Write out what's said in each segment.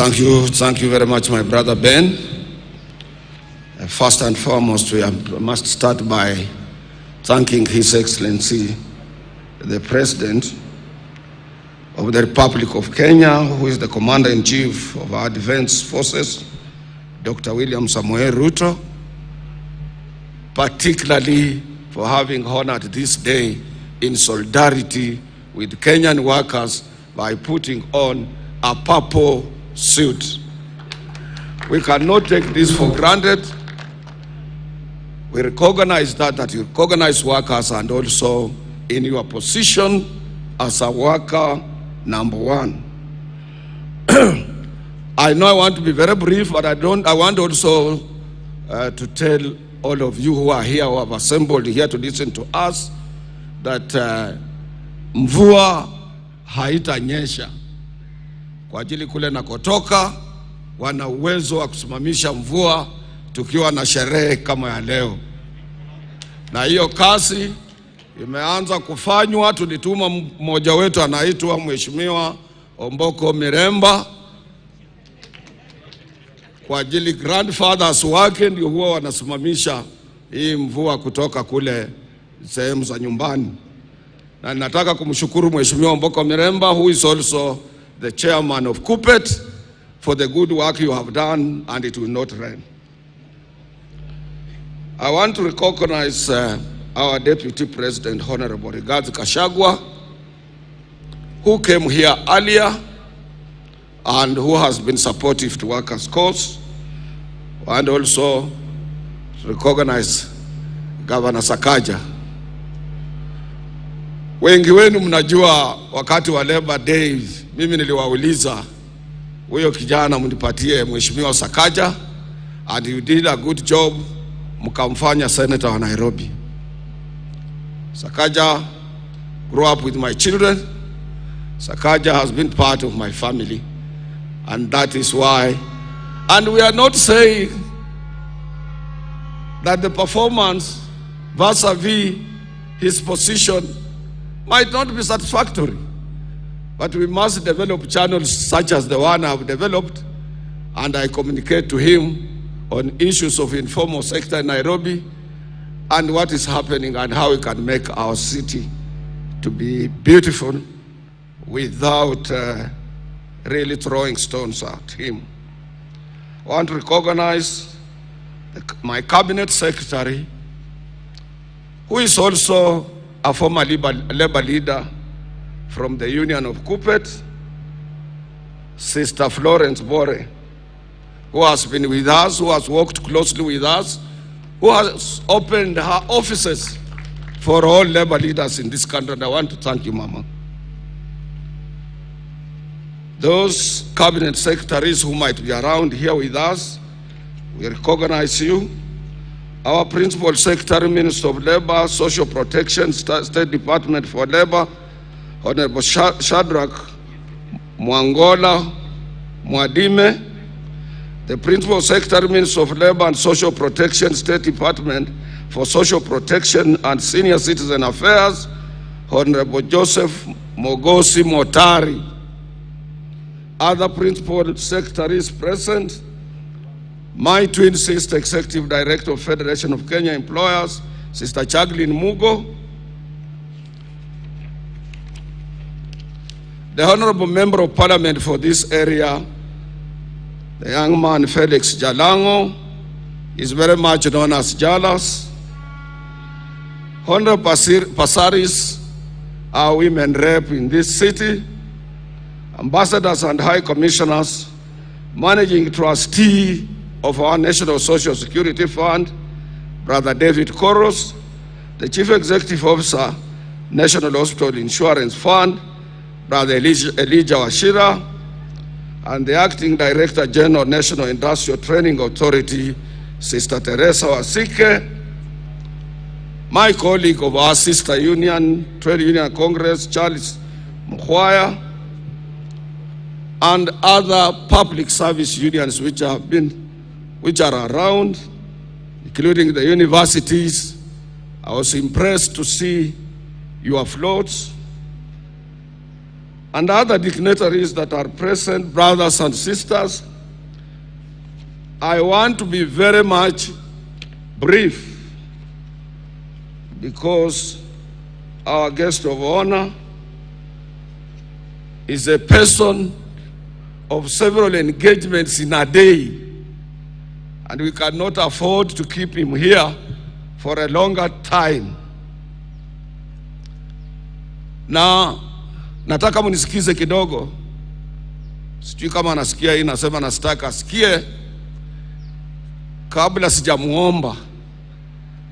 Thank you very much, my brother Ben. First and foremost, we must start by thanking His Excellency, the President of the Republic of Kenya, who is the Commander-in-Chief of our Defense Forces, Dr. William Samoei Ruto, particularly for having honored this day in solidarity with Kenyan workers by putting on a purple suit. We cannot take this for granted. We recognize that you recognize workers, and also in your position as a worker number one. I know I want to be very brief, but I want also to tell all of you who are here, who have assembled here to listen to us, that mvua haitanyesha. Kwa ajili kule nakotoka wana uwezo wa kusimamisha mvua tukiwa na sherehe kama ya leo. Na hiyo kazi imeanza kufanywa. Tulituma mmoja wetu anaitwa Mheshimiwa Omboko Miremba kwa ajili grandfathers wake ndio huwa wanasimamisha hii mvua kutoka kule sehemu za nyumbani. Na nataka kumshukuru Mheshimiwa Omboko Miremba, who is also the chairman of COTU, for the good work you have done, and it will not rain. I want to recognize our Deputy President, Honorable Rigathi Gachagua, who came here earlier and who has been supportive to workers' cause, and also recognize Governor Sakaja. Wengi wenu mnajua wakati wa Labor Day mimi niliwauliza huyo kijana mnipatie Mheshimiwa Sakaja, and you did a good job, mkamfanya senator wa Nairobi. Sakaja grew up with my children. Sakaja has been part of my family, and that is why. And we are not saying that the performance vis-a-vis his position might not be satisfactory, but we must develop channels such as the one I've developed, and I communicate to him on issues of informal sector in Nairobi and what is happening and how we can make our city to be beautiful without really throwing stones at him. I want to recognize my cabinet secretary, who is also a former labor leader from the Union of COTU, Sister Florence Bore, who has been with us, who has worked closely with us, who has opened her offices for all labor leaders in this country. And I want to thank you, Mama. Those cabinet secretaries who might be around here with us, we recognize you. Our Principal Secretary, Minister of Labor, Social Protection, State Department for Labor, Honorable Shadrach Mwangola Mwadime, the Principal Secretary, Minister of Labor and Social Protection, State Department for Social Protection and Senior Citizen Affairs, Honorable Joseph Mogosi Motari. Other Principal Secretaries present: my twin sister, Executive Director of Federation of Kenya Employers, Sister Chaglin Mugo, the Honorable Member of Parliament for this area, the young man Felix Jalango, is very much known as Jalas. Honorable Pasaris, our women rep in this city, ambassadors and high commissioners, managing trustee of our National Social Security Fund, Brother David Koros, the Chief Executive Officer, National Hospital Insurance Fund, Brother Elijah Washira, and the Acting Director General, National Industrial Training Authority, Sister Teresa Wasike, my colleague of our sister union, Trade Union Congress, Charles Mkhwaya, and other public service unions which are around, including the universities. I was impressed to see your floats. and other dignitaries that are present, brothers and sisters, I want to be very much brief because our guest of honor is a person of several engagements in a day, and we cannot afford to keep him here for a longer time. Na nataka munisikize kidogo. Sijui kama nasikia hii, nasema nasitaka asikie. Kabla sijamuomba,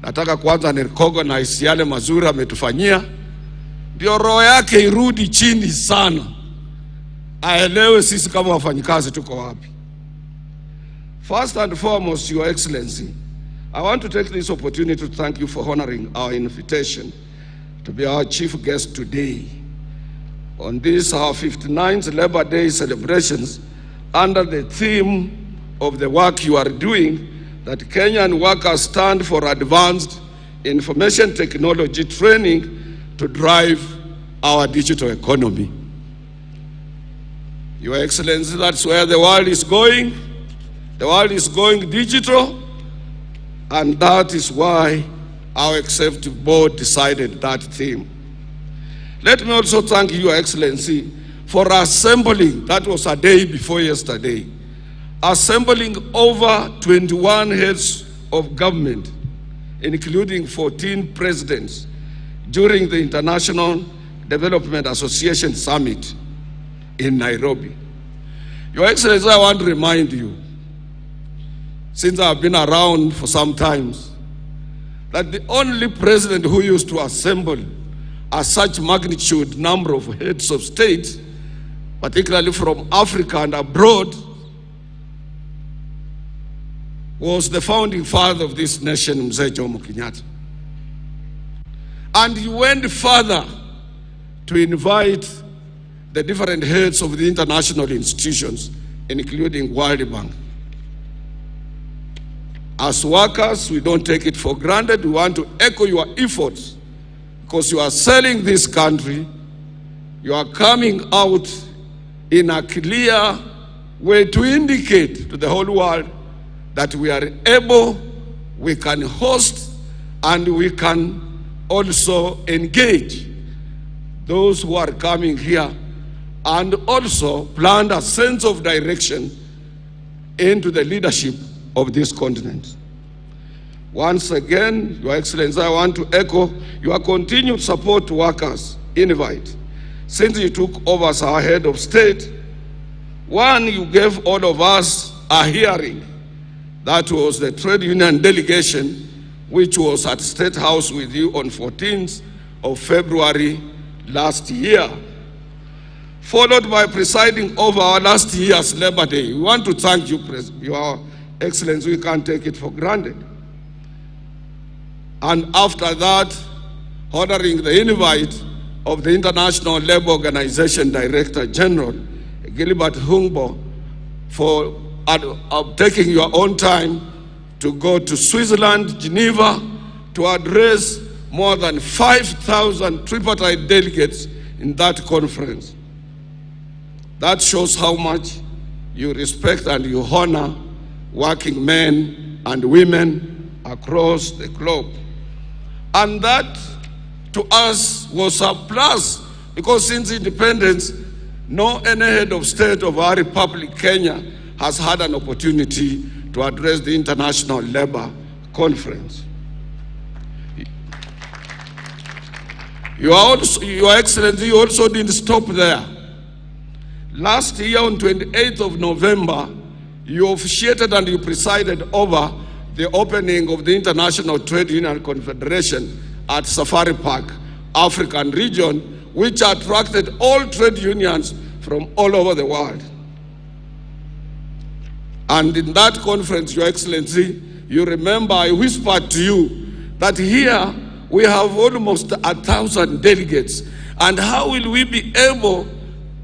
nataka kwanza ni recognize yale mazuri ametufanyia, ndio roho yake irudi chini sana, aelewe sisi kama wafanyikazi tuko wapi. First and foremost, Your Excellency, I want to take this opportunity to thank you for honoring our invitation to be our chief guest today on this our 59th Labor Day celebrations under the theme of the work you are doing, that Kenyan workers stand for advanced information technology training to drive our digital economy. Your Excellency, that's where the world is going. The world is going digital, and that is why our executive board decided that theme. Let me also thank Your Excellency for assembling, that was a day before yesterday, assembling over 21 heads of government, including 14 presidents, during the International Development Association Summit in Nairobi. Your Excellency, I want to remind you, since I've been around for some time, that the only president who used to assemble a such magnitude number of heads of state, particularly from Africa and abroad, was the founding father of this nation, Mzee Jomo Kenyatta. And he went further to invite the different heads of the international institutions, including World Bank. As workers, we don't take it for granted. We want to echo your efforts because you are selling this country. You are coming out in a clear way to indicate to the whole world that we are able, we can host, and we can also engage those who are coming here, and also plant a sense of direction into the leadership of this continent. Once again, Your Excellency, I want to echo your continued support to workers Invite. Since you took over as our head of state, one, you gave all of us a hearing. That was the trade union delegation, which was at State House with you on 14th of February last year, followed by presiding over our last year's Labor Day. We want to thank you, Your Excellency. We can't take it for granted. And after that, honoring the invite of the International Labour Organization Director General, Gilbert Humbo, for taking your own time to go to Switzerland, Geneva, to address more than 5,000 tripartite delegates in that conference. That shows how much you respect and you honor working men and women across the globe. And that, to us, was a plus, because since independence, no any head of state of our republic, Kenya, has had an opportunity to address the International Labour Conference. Your Excellency, you also didn't stop there. Last year, on 28th of November, you officiated and you presided over the opening of the International Trade Union Confederation at Safari Park, African region, which attracted all trade unions from all over the world. And in that conference, Your Excellency, you remember I whispered to you that here we have almost 1,000 delegates. And how will we be able,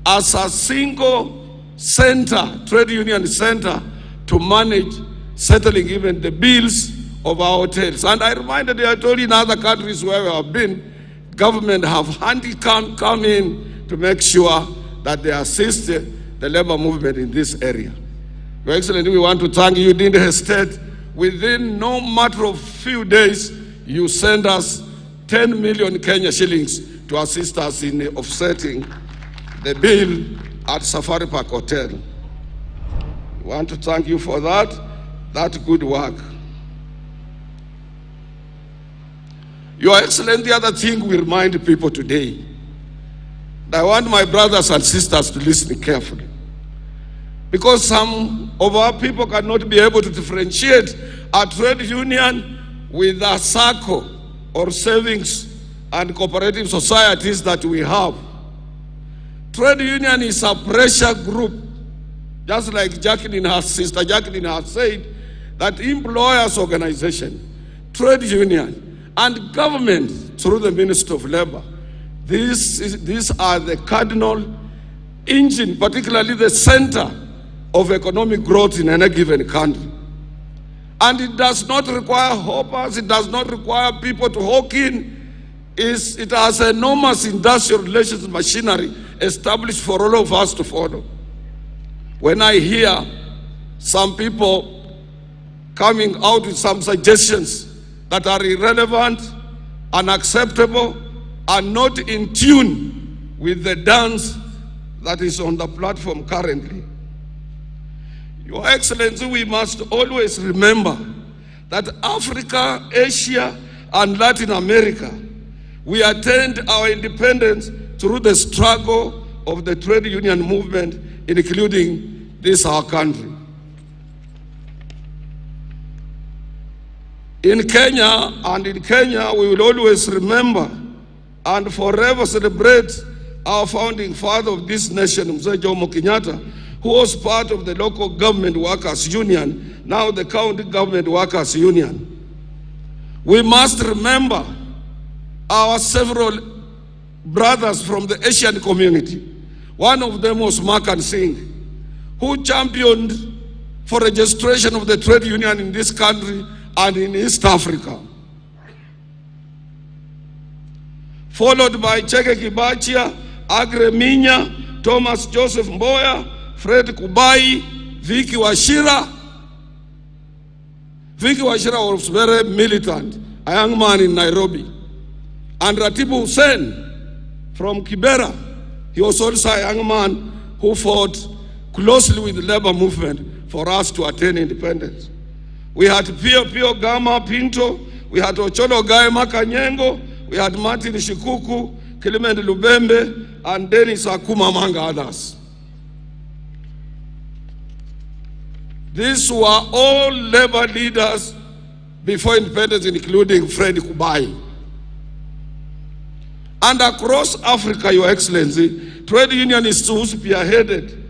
as a single center, trade union center, to manage settling even the bills of our hotels? And I reminded you, I told you in other countries where we have been, government have handicap come in to make sure that they assist the labor movement in this area. Your Excellency, we want to thank you. You didn't hesitate. Within no matter of few days, you send us 10 million Kenya shillings to assist us in offsetting the bill at Safari Park Hotel. We want to thank you for that good work. Your Excellency, the other thing we remind people today, I want my brothers and sisters to listen carefully, because some of our people cannot be able to differentiate a trade union with a SACCO or savings and cooperative societies that we have. Trade union is a pressure group, just like Sister Jacqueline has said, that employers organization, trade union, and government through the Ministry of Labor. These are the cardinal engine, particularly the center of economic growth in any given country. And it does not require hoppers, it does not require people to hawk in. It has enormous industrial relations machinery established for all of us to follow. When I hear some people coming out with some suggestions that are irrelevant, unacceptable, and not in tune with the dance that is on the platform currently, Your Excellency, we must always remember that Africa, Asia, and Latin America, we attained our independence through the struggle of the trade union movement, including this our country. In Kenya, we will always remember and forever celebrate our founding father of this nation, Mzee Jomo Kenyatta, who was part of the local government workers union, now the county government workers union. We must remember our several brothers from the Asian community. One of them was Makan Singh, who championed for registration of the trade union in this country and in East Africa. Followed by Cheke Kibachia, Agre Minya, Thomas Joseph Mboya, Fred Kubai, Vicky Wachira. Vicky Wachira was very militant, a young man in Nairobi. And Ratibu Hussein from Kibera, he was also a young man who fought closely with the labor movement for us to attain independence. We had Pio Gama Pinto, we had Ocholo Gaema Kanyengo, we had Martin Shikuku, Clement Lubembe, and Dennis Akuma, among others. These were all labor leaders before independence, including Fred Kubai. And across Africa, Your Excellency, trade unionists who spearheaded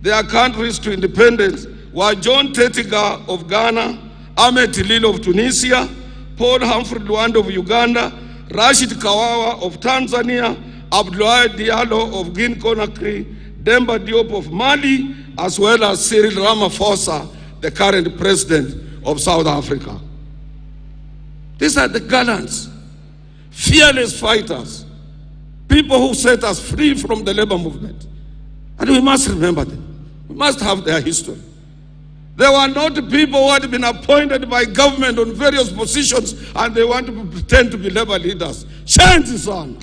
their countries to independence were John Tetiga of Ghana, Ahmed Tilil of Tunisia, Paul Humphrey Luanda of Uganda, Rashid Kawawa of Tanzania, Abdoulaye Diallo of Guinea-Conakry, Demba Diop of Mali, as well as Cyril Ramaphosa, the current president of South Africa. These are the gallants, fearless fighters, people who set us free from the labor movement. And we must remember them. We must have their history. They were not people who had been appointed by government on various positions and they want to pretend to be labor leaders. Change is on.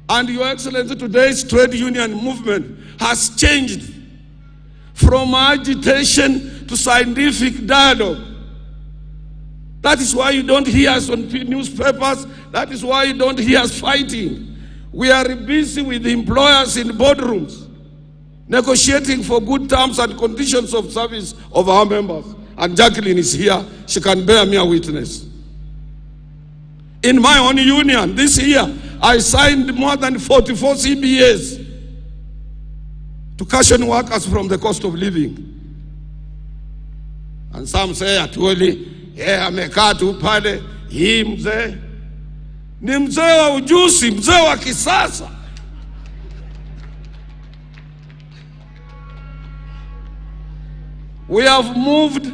And Your Excellency, today's trade union movement has changed from agitation to scientific dialogue. That is why you don't hear us on newspapers. That is why you don't hear us fighting. We are busy with the employers in boardrooms, negotiating for good terms and conditions of service of our members. And Jacqueline is here. She can bear me a witness. In my own union, this year, I signed more than 44 CBAs to cushion workers from the cost of living. And some say, Atwoli, amekaa tu pale, hii mzee. Ni mzee wa ujuzi, mzee wa kisasa. We have moved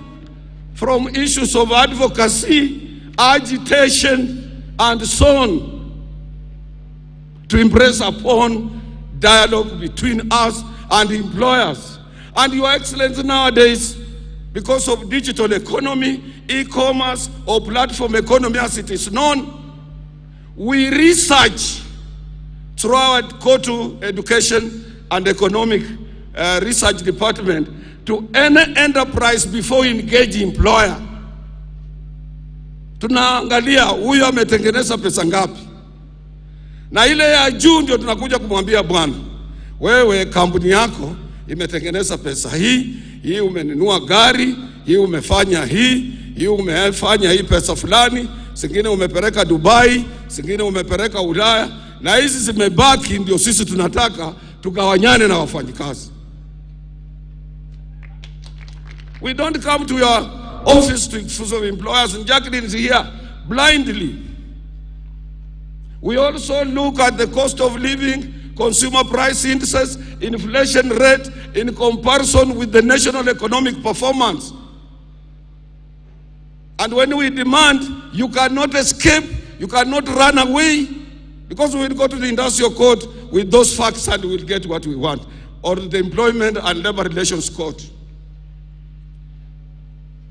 from issues of advocacy, agitation, and so on, to impress upon dialogue between us and employers. And Your Excellency, nowadays, because of digital economy, e-commerce, or platform economy as it is known, we research through our COTU Education and Economic Research Department to any enterprise before engage employer. Tunaangalia huyu ametengeneza pesa ngapi, na ile ya juu ndio tunakuja kumwambia bwana, wewe kampuni yako imetengeneza pesa hii umenunua gari, hii umefanya hii umefanya hii pesa fulani, zingine umepeleka Dubai, zingine umepeleka Ulaya, na hizi zimebaki ndio sisi tunataka tugawanyane na wafanyikazi. We don't come to your office to exclusive employers, and Jacqueline is here blindly. We also look at the cost of living, consumer price indices, inflation rate in comparison with the national economic performance. And when we demand, you cannot escape, you cannot run away, because we will go to the industrial court with those facts and we will get what we want, or the employment and labor relations court.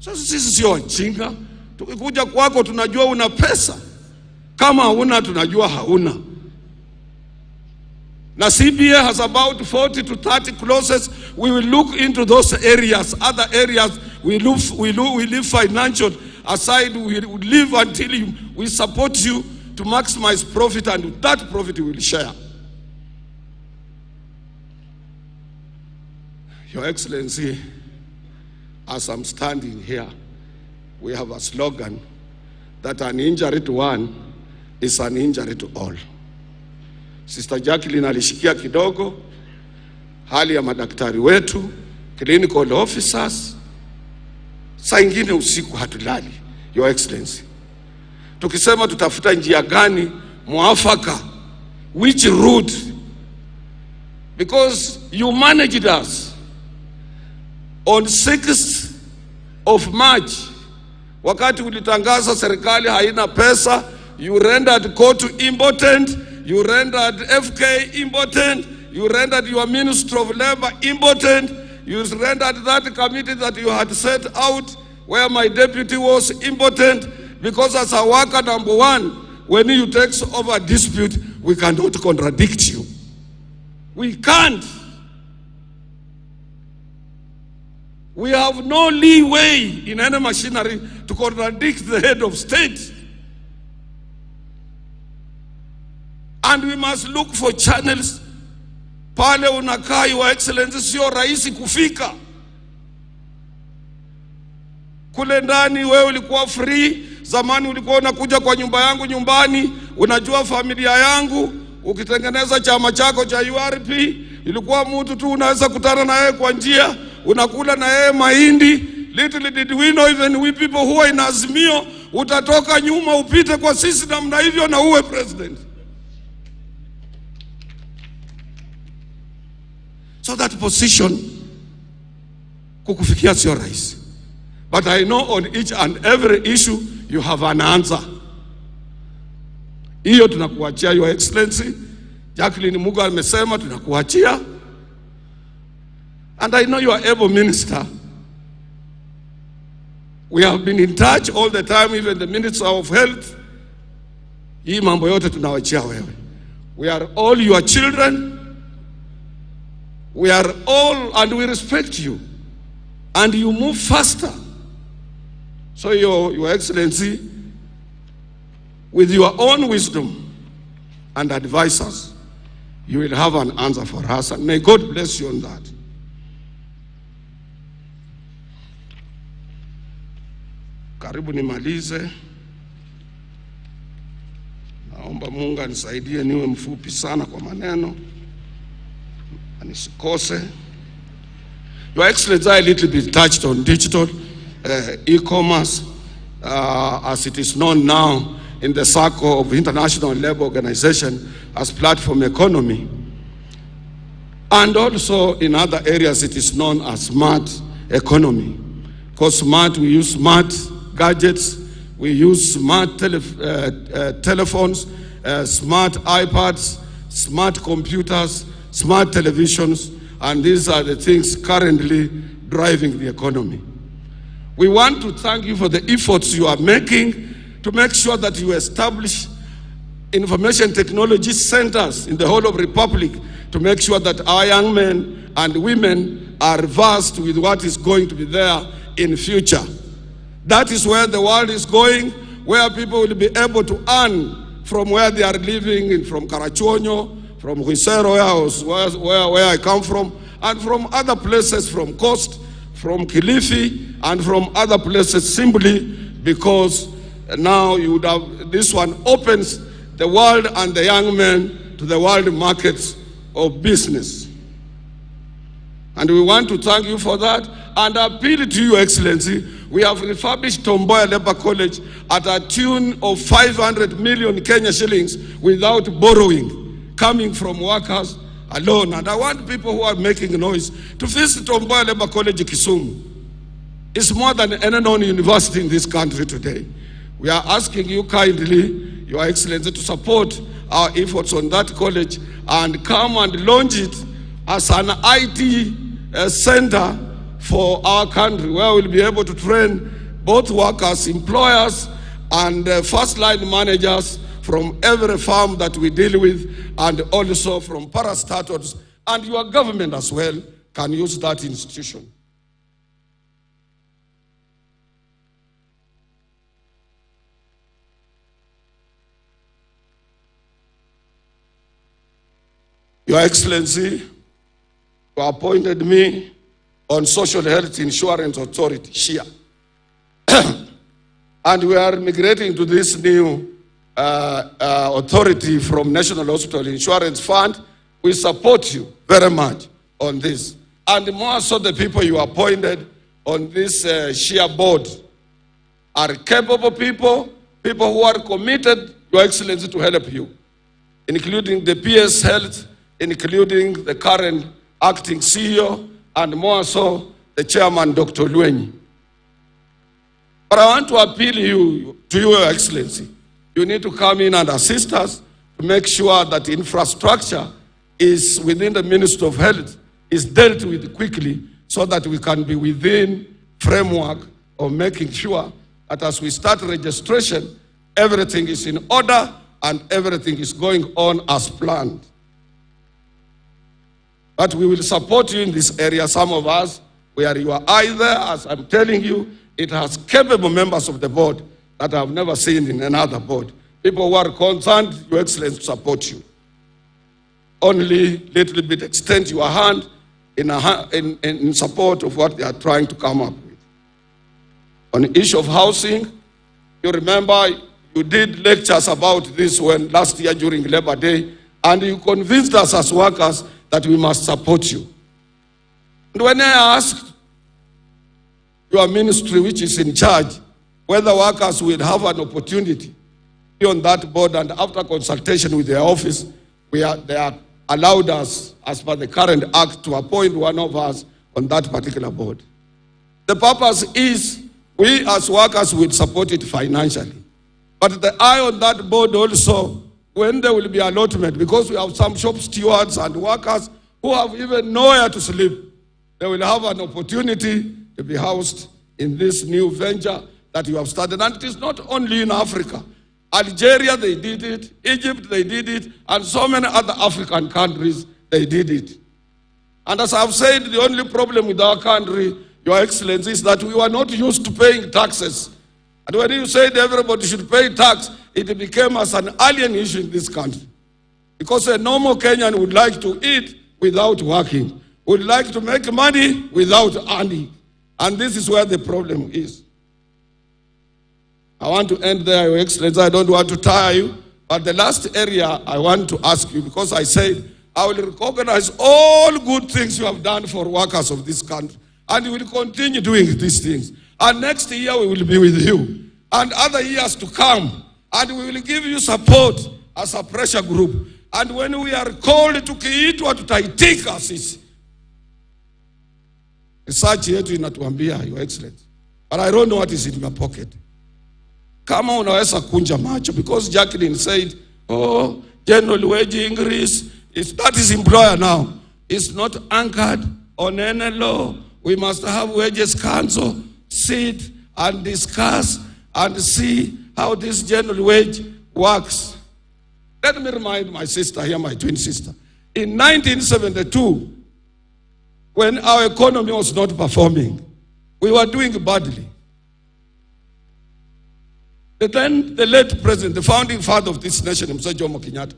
So sisi sio wajinga. Tukikuja kwako tunajua una pesa, kama hauna tunajua hauna. Na CBA has about 40 to 30 clauses. We will look into those areas. Other areas we leave financial aside. We live until we support you to maximize profit, and with that profit we will share. Your Excellency, as I'm standing here, we have a slogan that an injury to one is an injury to all. Sister Jacqueline alishikia kidogo hali ya madaktari wetu, clinical officers. Saa ingine usiku hatulali, Your Excellency, tukisema tutafuta njia gani mwafaka, which route, because you managed us on 6th of March. Wakati ulitangaza serikali haina pesa, you rendered COTU impotent, you rendered FK impotent, you rendered your Minister of Labor impotent, you rendered that committee that you had set out where my deputy was impotent, because as a worker number one, when you take over a dispute, we cannot contradict you. We can't. We have no leeway in any machinery to contradict the head of state. And we must look for channels. Pale unakaa, Your Excellency, sio rahisi kufika. Kule ndani wewe ulikuwa free. Zamani ulikuwa unakuja kwa nyumba yangu nyumbani, unajua familia yangu, ukitengeneza chama chako cha URP, ilikuwa mtu tu unaweza kutana na yeye kwa njia, unakula na yeye mahindi. Little did we know, even we people who are in Azimio, utatoka nyuma upite kwa sisi namna hivyo na uwe president. So that position kukufikia sio rahisi. But I know on each and every issue you have an answer. Hiyo tunakuachia, Your Excellency. Jacqueline Muga amesema tunakuachia. And I know you are able minister. We have been in touch all the time, even the Minister of Health. Hii mambo yote tunawachia wewe. We are all your children. We are all, and we respect you. And you move faster. So Your Excellency, with your own wisdom and advisors, you will have an answer for us, and may God bless you on that. Karibu nimalize. Naomba Mungu anisaidie niwe mfupi sana kwa maneno, anisikose. Your Excellency, I a little bit touched on digital e-commerce, as it is known now in the circle of International Labour Organization as platform economy. And also in other areas it is known as smart economy. Because smart, we use smart gadgets, we use smart telephones, smart iPads, smart computers, smart televisions, and these are the things currently driving the economy. We want to thank you for the efforts you are making to make sure that you establish information technology centers in the whole of the Republic to make sure that our young men and women are versed with what is going to be there in future. That is where the world is going, where people will be able to earn from where they are living, from Karachuonyo, from Huisero, where I come from, and from other places, from Coast, from Kilifi, and from other places, simply because now you would have, this one opens the world and the young men to the world markets of business. And we want to thank you for that and appeal to you, Excellency. We have refurbished Tomboya Labour College at a tune of 500 million Kenya shillings without borrowing, coming from workers alone. And I want people who are making noise to visit Tomboya Labour College Kisumu. It's more than any known university in this country today. We are asking you kindly, Your Excellency, to support our efforts on that college and come and launch it as an IT center for our country, where we'll be able to train both workers, employers, and first-line managers from every farm that we deal with, and also from parastatals, and your government as well can use that institution. Your Excellency, you appointed me on Social Health Insurance Authority, SHIA. And we are migrating to this new authority from National Hospital Insurance Fund. We support you very much on this. And more so, the people you appointed on this SHIA board are capable people who are committed, Your Excellency, to help you, including the PS Health, including the current acting CEO, and more so, the chairman, Dr. Luenyi. But I want to appeal to you, Your Excellency. You need to come in and assist us to make sure that infrastructure is within the Ministry of Health, is dealt with quickly, so that we can be within framework of making sure that as we start registration, everything is in order and everything is going on as planned. But we will support you in this area. Some of us, where you are either, as I'm telling you, it has capable members of the board that I've never seen in another board. People who are concerned, Your Excellency, to support you. Only little bit extend your hand in support of what they are trying to come up with. On the issue of housing, you remember you did lectures about this last year during Labor Day, and you convinced us as workers that we must support you. And when I asked your ministry, which is in charge, whether workers will have an opportunity to be on that board, and after consultation with their office, they are allowed us, as per the current act, to appoint one of us on that particular board. The purpose is we as workers will support it financially. But the eye on that board also, when there will be allotment, because we have some shop stewards and workers who have even nowhere to sleep, they will have an opportunity to be housed in this new venture that you have started. And it is not only in Africa. Algeria, they did it. Egypt, they did it. And so many other African countries, they did it. And as I've said, the only problem with our country, Your Excellency, is that we were not used to paying taxes. And when you said everybody should pay tax, it became as an alien issue in this country. Because a normal Kenyan would like to eat without working, would like to make money without earning. And this is where the problem is. I want to end there, Your Excellency. I don't want to tire you. But the last area I want to ask you, because I said I will recognize all good things you have done for workers of this country. And you will continue doing these things. And next year we will be with you. And other years to come. And we will give you support as a pressure group. And when we are called to kiitwa tutaitika sisi. Research yetu inatuambia, Your Excellency. But I don't know what is in your pocket. Kama unaweza kunja macho, because Jacqueline said, oh, general wage increase, that is employer now. It's not anchored on any law. We must have wages council sit and discuss and see how this general wage works. Let me remind my sister here, my twin sister. In 1972, when our economy was not performing, we were doing badly. Then the late president, the founding father of this nation, Mr. Jomo Kenyatta,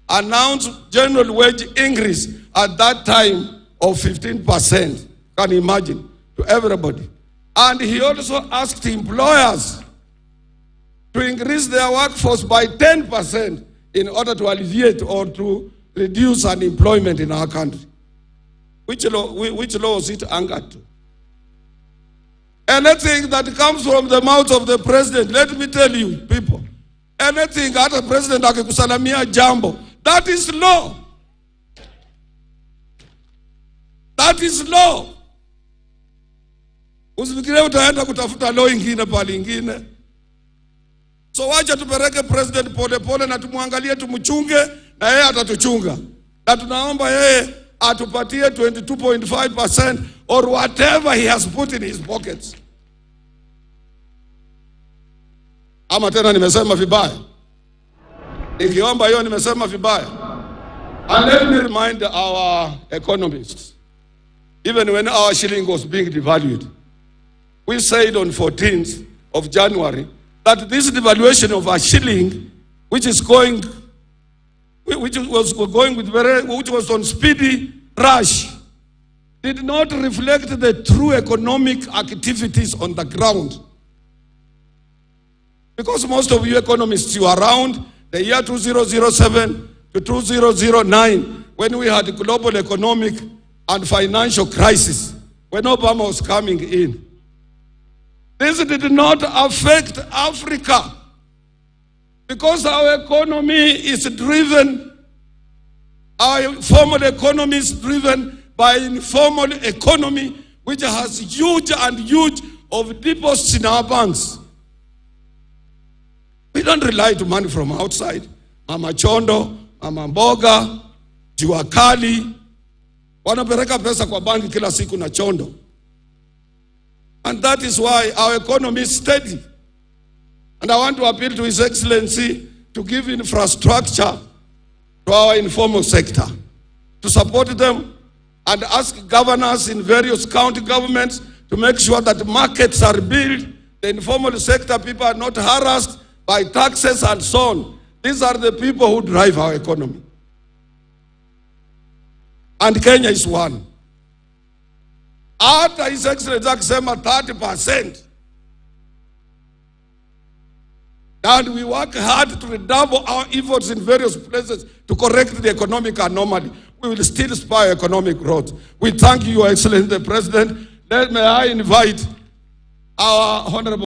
announced general wage increase at that time of 15%. Can you imagine? To everybody. And he also asked employers to increase their workforce by 10% in order to alleviate or to reduce unemployment in our country. Which law was it anchored to? Anything that comes from the mouth of the president, let me tell you, people, anything that the president akikusalamia jambo, that is law. That is law. Usifikire utaenda kutafuta law ingine pale ingine. So wacha tupeleke president pole pole na tumwangalie tumchunge na yeye atatuchunga. Na tunaomba yeye atupatie 22.5% or whatever he has put in his pockets. Ama tena nimesema vibaya? Nikiomba hiyo nimesema vibaya? And let me remind our economists, even when our shilling was being devalued, we said on 14th of January that this devaluation of our shilling, which was going on speedy rush, did not reflect the true economic activities on the ground. Because most of you economists, you are around the year 2007 to 2009, when we had a global economic and financial crisis, when Obama was coming in. This did not affect Africa because our economy is driven, our formal economy is driven by informal economy, which has huge of deposits in our banks. We don't rely to money from outside. Mama Chondo, Mama Mboga, Jua Kali, wanapeleka pesa kwa banki kila siku na Chondo. And that is why our economy is steady. And I want to appeal to His Excellency to give infrastructure to our informal sector, to support them and ask governors in various county governments to make sure that markets are built. The informal sector people are not harassed by taxes and so on. These are the people who drive our economy. And Kenya is one. After His Excellency akisema 30%. And we work hard to redouble our efforts in various places to correct the economic anomaly. We will still spur economic growth. We thank you, Your Excellency the President. May I invite our Honorable